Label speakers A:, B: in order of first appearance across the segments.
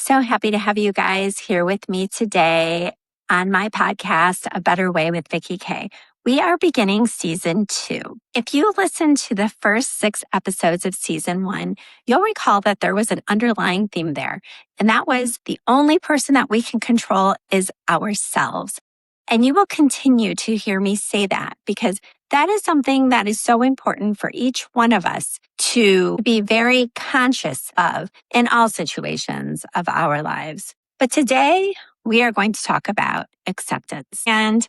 A: So happy to have you guys here with me today on my podcast, A Better Way with Vicki K. We are beginning season 2. If you listen to the first 6 episodes of season 1, you'll recall that there was an underlying theme there. And that was the only person that we can control is ourselves. And you will continue to hear me say that because that is something that is so important for each one of us to be very conscious of in all situations of our lives. But today we are going to talk about acceptance. And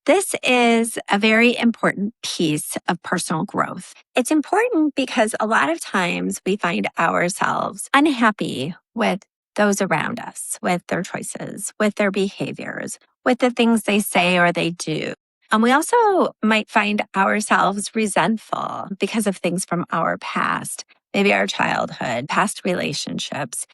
A: this is a very important piece of personal growth. It's important because a lot of times we find ourselves unhappy with those around us, with their choices, with their behaviors, with the things they say or they do. And we also might find ourselves resentful because of things from our past, maybe our childhood, past relationships,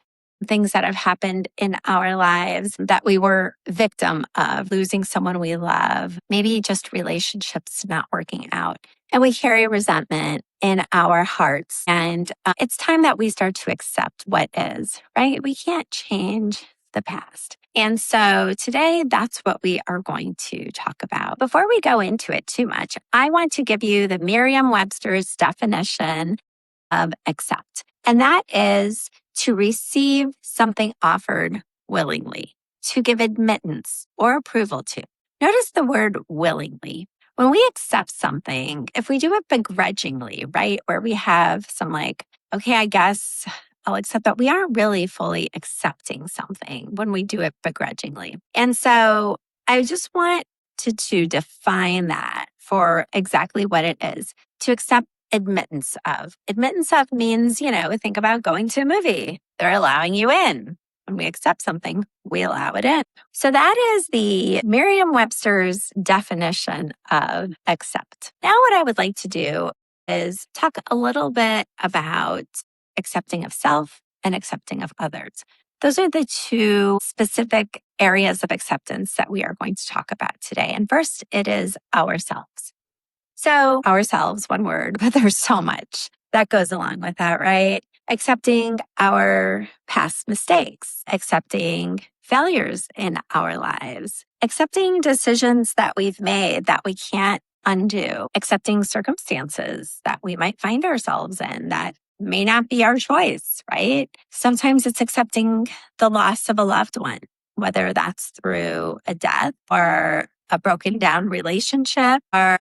A: things that have happened in our lives that we were victim of, losing someone we love, maybe just relationships not working out. And we carry resentment in our hearts. And it's time that we start to accept what is, right? We can't change the past. And so today, that's what we are going to talk about. Before we go into it too much, I want to give you the Merriam-Webster's definition of accept. And that is to receive something offered willingly, to give admittance or approval to. Notice the word willingly. When we accept something, if we do it begrudgingly, right, where we have some okay, I guess I'll accept that, we aren't really fully accepting something when we do it begrudgingly. And so I just want to define that for exactly what it is. To accept admittance of. Admittance of means, think about going to a movie. They're allowing you in. When we accept something, we allow it in. So that is the Merriam-Webster's definition of accept. Now, what I would like to do is talk a little bit about accepting of self and accepting of others. Those are the two specific areas of acceptance that we are going to talk about today. And first, it is ourselves. So ourselves, one word, but there's so much that goes along with that, right? Accepting our past mistakes, accepting failures in our lives, accepting decisions that we've made that we can't undo, accepting circumstances that we might find ourselves in that may not be our choice, right? Sometimes it's accepting the loss of a loved one, whether that's through a death or a broken down relationship, or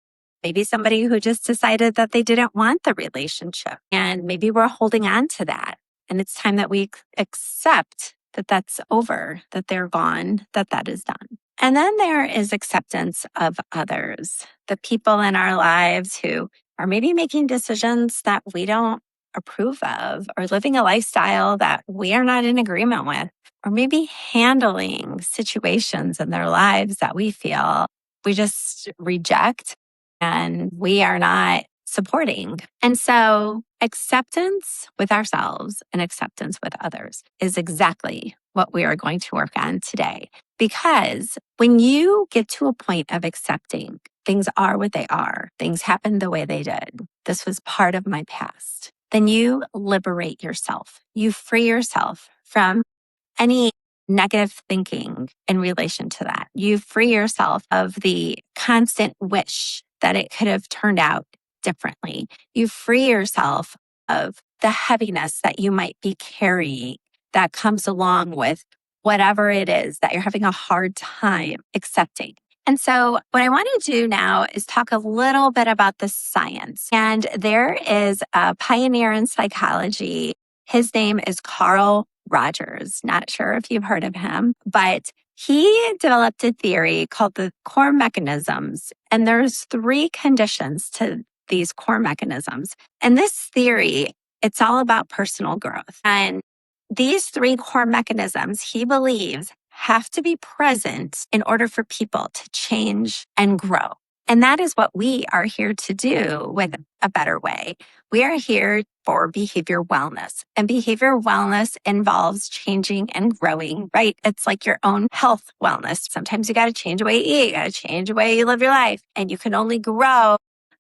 A: maybe somebody who just decided that they didn't want the relationship. And maybe we're holding on to that. And it's time that we accept that that's over, that they're gone, that is done. And then there is acceptance of others, the people in our lives who are maybe making decisions that we don't approve of, or living a lifestyle that we are not in agreement with, or maybe handling situations in their lives that we feel we just reject and we are not supporting. And so acceptance with ourselves and acceptance with others is exactly what we are going to work on today. Because when you get to a point of accepting things are what they are, things happened the way they did, this was part of my past, then you liberate yourself. You free yourself from any negative thinking in relation to that. You free yourself of the constant wish that it could have turned out differently. You free yourself of the heaviness that you might be carrying that comes along with whatever it is that you're having a hard time accepting. And so what I want to do now is talk a little bit about the science. And there is a pioneer in psychology. His name is Carl Rogers. Not sure if you've heard of him, but he developed a theory called the core mechanisms. And there's 3 conditions to these core mechanisms. And this theory, it's all about personal growth. And these 3 core mechanisms, he believes, have to be present in order for people to change and grow. And that is what we are here to do with A Better Way. We are here for behavior wellness. And behavior wellness involves changing and growing, right? It's like your own health wellness. Sometimes you got to change the way you eat, you got to change the way you live your life. And you can only grow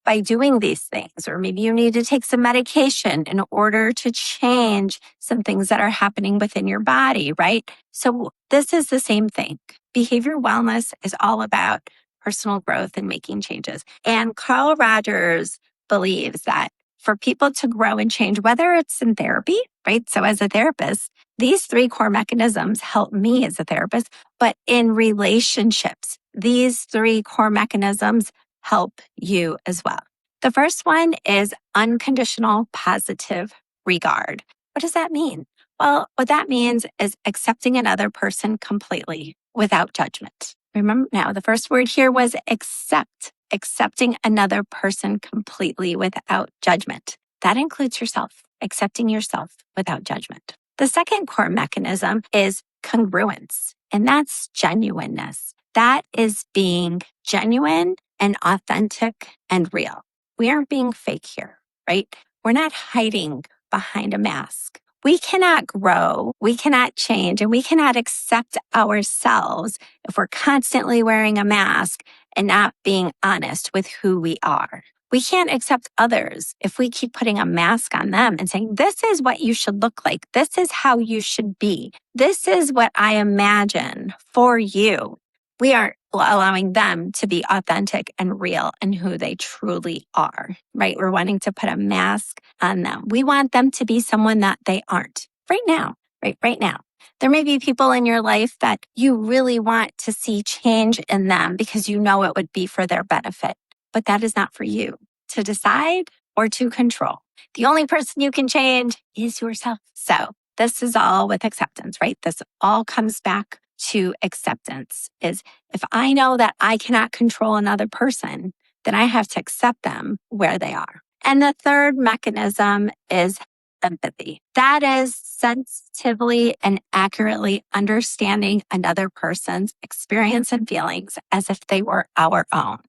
A: by doing these things, or maybe you need to take some medication in order to change some things that are happening within your body, right? So this is the same thing. Behavior wellness is all about personal growth and making changes. And Carl Rogers believes that for people to grow and change, whether it's in therapy, right? So as a therapist, these three core mechanisms help me as a therapist, but in relationships, these three core mechanisms help you as well. The first one is unconditional positive regard. What does that mean? Well, what that means is accepting another person completely without judgment. Remember now, the first word here was accept, accepting another person completely without judgment. That includes yourself, accepting yourself without judgment. The second core mechanism is congruence, and that's genuineness. That is being genuine and authentic and real. We aren't being fake here, right? We're not hiding behind a mask. We cannot grow, we cannot change, and we cannot accept ourselves if we're constantly wearing a mask and not being honest with who we are. We can't accept others if we keep putting a mask on them and saying, this is what you should look like. This is how you should be. This is what I imagine for you. We aren't allowing them to be authentic and real and who they truly are, right? We're wanting to put a mask on them. We want them to be someone that they aren't right now, right now. There may be people in your life that you really want to see change in them because you know it would be for their benefit, but that is not for you to decide or to control. The only person you can change is yourself. So this is all with acceptance, right? This all comes back to acceptance is if I know that I cannot control another person, then I have to accept them where they are. And the third mechanism is empathy. That is sensitively and accurately understanding another person's experience and feelings as if they were our own.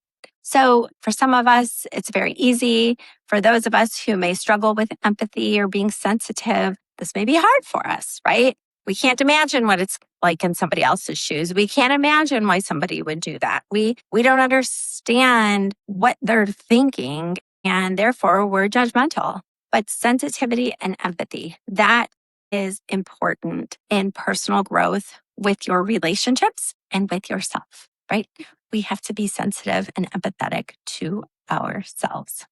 A: So for some of us, it's very easy. For those of us who may struggle with empathy or being sensitive, this may be hard for us, right? We can't imagine what it's like in somebody else's shoes. We can't imagine why somebody would do that. We don't understand what they're thinking, and therefore we're judgmental. But sensitivity and empathy, that is important in personal growth with your relationships and with yourself, right? We have to be sensitive and empathetic to ourselves.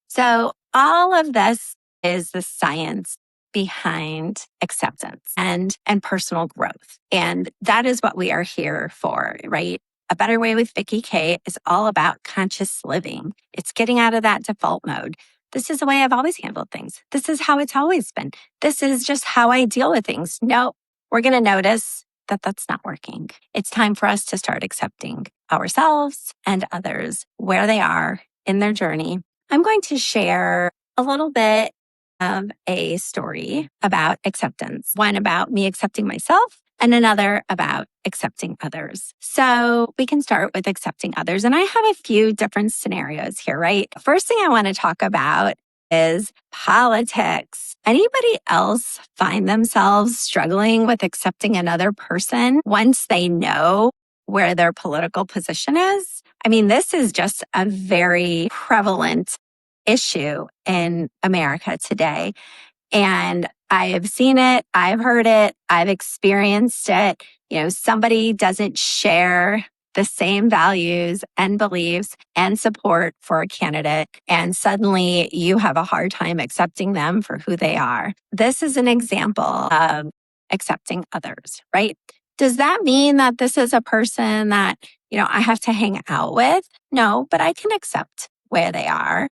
A: So all of this is the science behind acceptance and personal growth. And that is what we are here for, right? A Better Way with Vicki K is all about conscious living. It's getting out of that default mode. This is the way I've always handled things. This is how it's always been. This is just how I deal with things. No, we're going to notice that that's not working. It's time for us to start accepting ourselves and others where they are in their journey. I'm going to share a little bit of a story about acceptance, one about me accepting myself and another about accepting others. So we can start with accepting others. And I have a few different scenarios here, right? First thing I want to talk about is politics. Anybody else find themselves struggling with accepting another person once they know where their political position is? I mean, this is just a very prevalent issue in America today. And I have seen it, I've heard it, I've experienced it. You know, somebody doesn't share the same values and beliefs and support for a candidate, and suddenly you have a hard time accepting them for who they are. This is an example of accepting others, right? Does that mean that this is a person that, I have to hang out with? No, but I can accept where they are.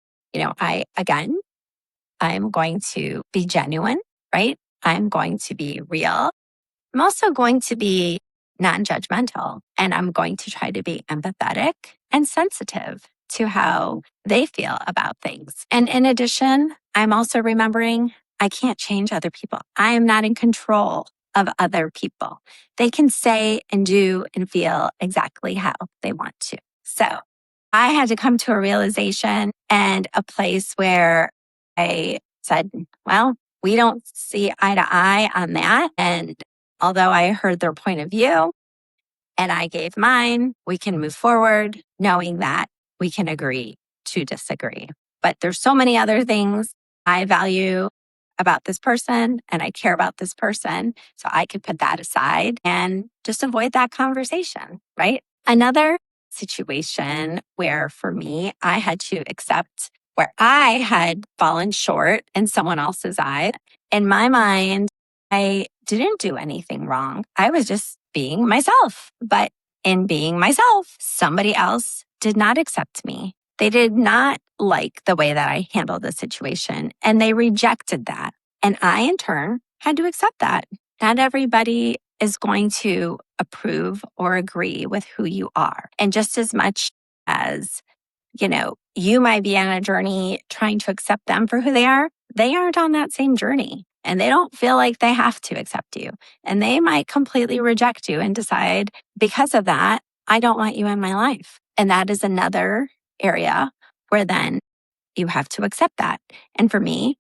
A: I'm going to be genuine, right? I'm going to be real. I'm also going to be non-judgmental, and I'm going to try to be empathetic and sensitive to how they feel about things. And in addition, I'm also remembering I can't change other people. I am not in control of other people. They can say and do and feel exactly how they want to. So I had to come to a realization and a place where I said, well, we don't see eye to eye on that. And although I heard their point of view and I gave mine, we can move forward knowing that we can agree to disagree. But there's so many other things I value about this person and I care about this person. So I could put that aside and just avoid that conversation, right? Another situation where for me, I had to accept where I had fallen short in someone else's eyes. In my mind, I didn't do anything wrong. I was just being myself. But in being myself, somebody else did not accept me. They did not like the way that I handled the situation and they rejected that. And I, in turn, had to accept that. Not everybody is going to approve or agree with who you are. And just as much as, you might be on a journey trying to accept them for who they aren't on that same journey. And they don't feel like they have to accept you. And they might completely reject you and decide, because of that, I don't want you in my life. And that is another area where then you have to accept that. And for me,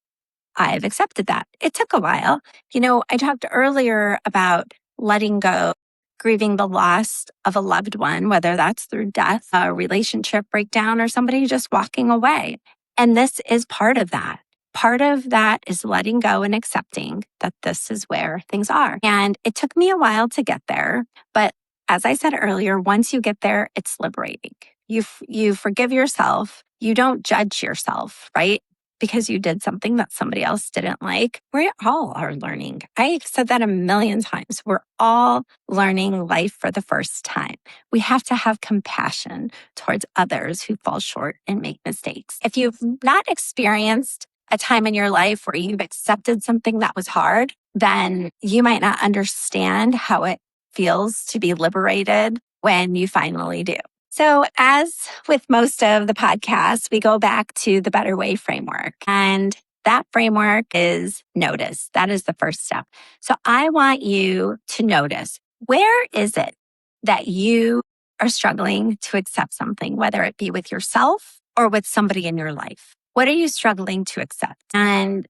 A: I've accepted that. It took a while. I talked earlier about letting go, grieving the loss of a loved one, whether that's through death, a relationship breakdown, or somebody just walking away. And this is part of that. Part of that is letting go and accepting that this is where things are. And it took me a while to get there. But as I said earlier, once you get there, it's liberating. You forgive yourself. You don't judge yourself, right? Because you did something that somebody else didn't like. We all are learning. I've said that a million times. We're all learning life for the first time. We have to have compassion towards others who fall short and make mistakes. If you've not experienced a time in your life where you've accepted something that was hard, then you might not understand how it feels to be liberated when you finally do. So as with most of the podcasts, we go back to the Better Way framework. And that framework is notice. That is the first step. So I want you to notice, where is it that you are struggling to accept something, whether it be with yourself or with somebody in your life? What are you struggling to accept? And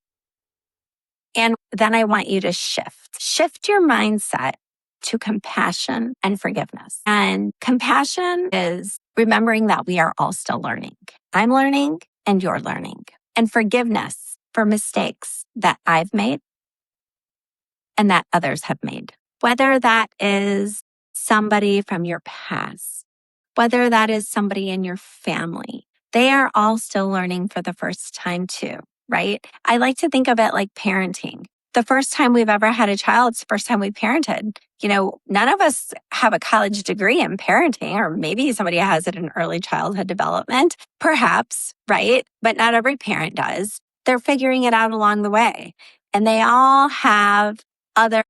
A: then I want you to shift your mindset to compassion and forgiveness. And compassion is remembering that we are all still learning. I'm learning and you're learning. And forgiveness for mistakes that I've made and that others have made. Whether that is somebody from your past, whether that is somebody in your family, they are all still learning for the first time too, right? I like to think of it like parenting. The first time we've ever had a child, it's the first time we parented. None of us have a college degree in parenting, or maybe somebody has it in early childhood development, perhaps, right? But not every parent does. They're figuring it out along the way. And they all have other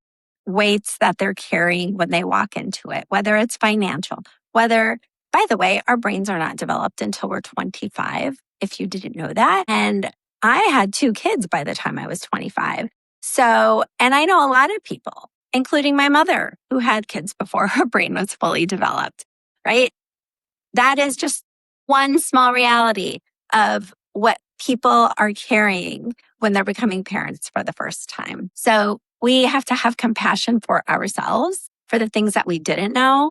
A: weights that they're carrying when they walk into it, whether it's financial, by the way, our brains are not developed until we're 25, if you didn't know that. And I had 2 kids by the time I was 25. So, and I know a lot of people, including my mother, who had kids before her brain was fully developed, right? That is just one small reality of what people are carrying when they're becoming parents for the first time. So we have to have compassion for ourselves, for the things that we didn't know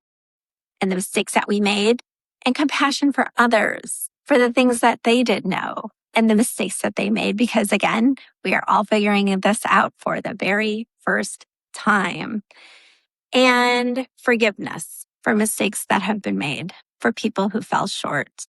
A: and the mistakes that we made, and compassion for others for the things that they did know and the mistakes that they made. Because again, we are all figuring this out for the very first time. And forgiveness for mistakes that have been made, for people who fell short,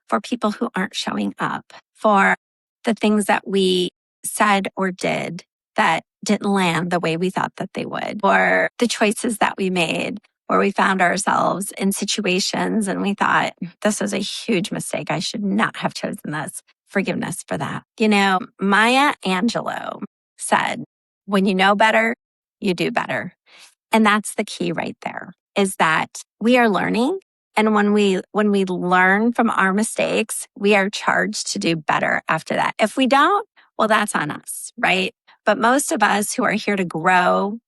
A: for people who aren't showing up, for the things that we said or did that didn't land the way we thought that they would, or the choices that we made where we found ourselves in situations and we thought, this was a huge mistake. I should not have chosen this. Forgiveness for that. Maya Angelou said, when you know better, you do better. And that's the key right there, is that we are learning. And when we learn from our mistakes, we are charged to do better after that. If we don't, well, that's on us, right? But most of us who are here to grow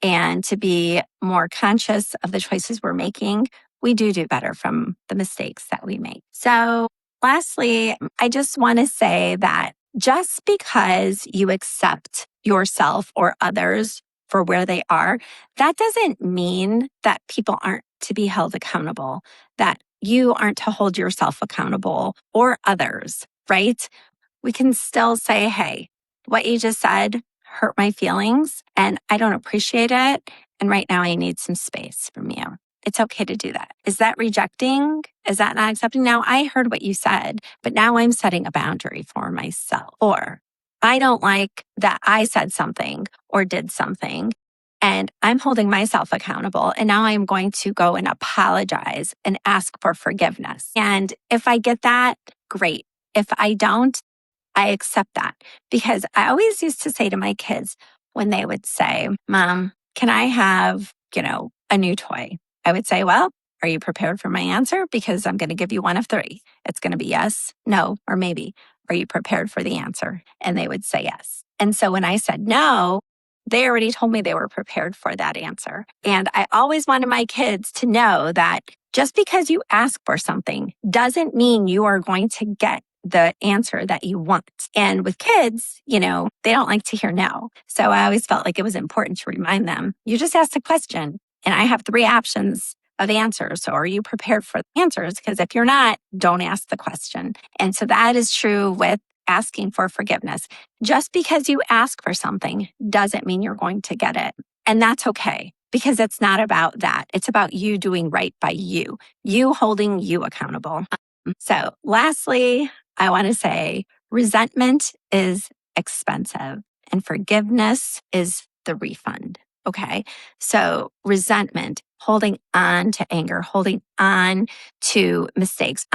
A: and to be more conscious of the choices we're making, we do better from the mistakes that we make. So lastly, I just want to say that just because you accept yourself or others for where they are, that doesn't mean that people aren't to be held accountable, that you aren't to hold yourself accountable or others, right? We can still say, hey, what you just said hurt my feelings and I don't appreciate it. And right now I need some space from you. It's okay to do that. Is that rejecting? Is that not accepting? Now I heard what you said, but now I'm setting a boundary for myself. Or I don't like that I said something or did something and I'm holding myself accountable. And now I'm going to go and apologize and ask for forgiveness. And if I get that, great. If I don't, I accept that, because I always used to say to my kids when they would say, Mom, can I have, a new toy? I would say, well, are you prepared for my answer? Because I'm going to give you one of three. It's going to be yes, no, or maybe. Are you prepared for the answer? And they would say yes. And so when I said no, they already told me they were prepared for that answer. And I always wanted my kids to know that just because you ask for something doesn't mean you are going to get the answer that you want. And with kids, they don't like to hear no. So I always felt like it was important to remind them, you just asked a question and I have three options of answers. So are you prepared for the answers? Because if you're not, don't ask the question. And so that is true with asking for forgiveness. Just because you ask for something doesn't mean you're going to get it. And that's okay, because it's not about that. It's about you doing right by you holding you accountable. So lastly, I want to say resentment is expensive and forgiveness is the refund. Okay. So resentment, holding on to anger, holding on to mistakes,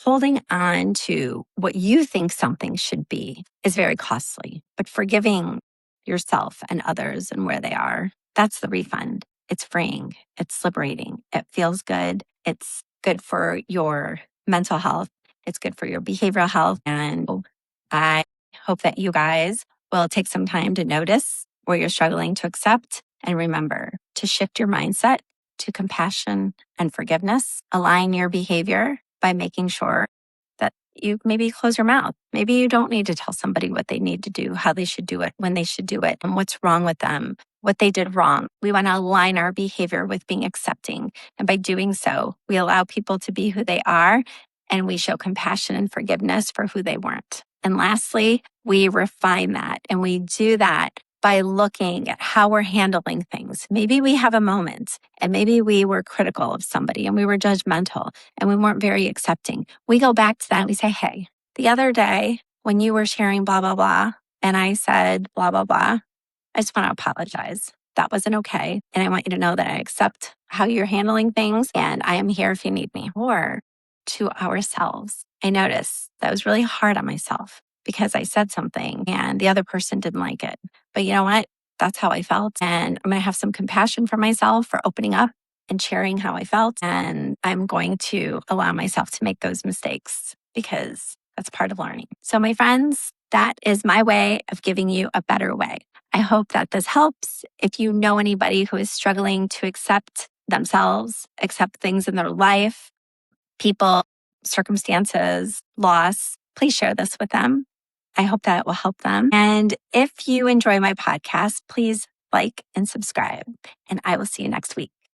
A: holding on to what you think something should be is very costly. But forgiving yourself and others and where they are, that's the refund. It's freeing. It's liberating. It feels good. It's good for your mental health. It's good for your behavioral health. And I hope that you guys will take some time to notice where you're struggling to accept and remember to shift your mindset to compassion and forgiveness. Align your behavior by making sure that you maybe close your mouth. Maybe you don't need to tell somebody what they need to do, how they should do it, when they should do it, and what's wrong with them, what they did wrong. We want to align our behavior with being accepting. And by doing so, we allow people to be who they are and we show compassion and forgiveness for who they weren't. And lastly, we refine that and we do that by looking at how we're handling things. Maybe we have a moment and maybe we were critical of somebody and we were judgmental and we weren't very accepting. We go back to that and we say, hey, the other day when you were sharing blah, blah, blah, and I said blah, blah, blah, I just want to apologize. That wasn't okay. And I want you to know that I accept how you're handling things and I am here if you need me. Or to ourselves, I noticed that was really hard on myself because I said something and the other person didn't like it. But you know what? That's how I felt. And I'm going to have some compassion for myself for opening up and sharing how I felt. And I'm going to allow myself to make those mistakes because that's part of learning. So my friends, that is my way of giving you a better way. I hope that this helps. If you know anybody who is struggling to accept themselves, accept things in their life, people, circumstances, loss, please share this with them. I hope that it will help them. And if you enjoy my podcast, please like and subscribe. And I will see you next week.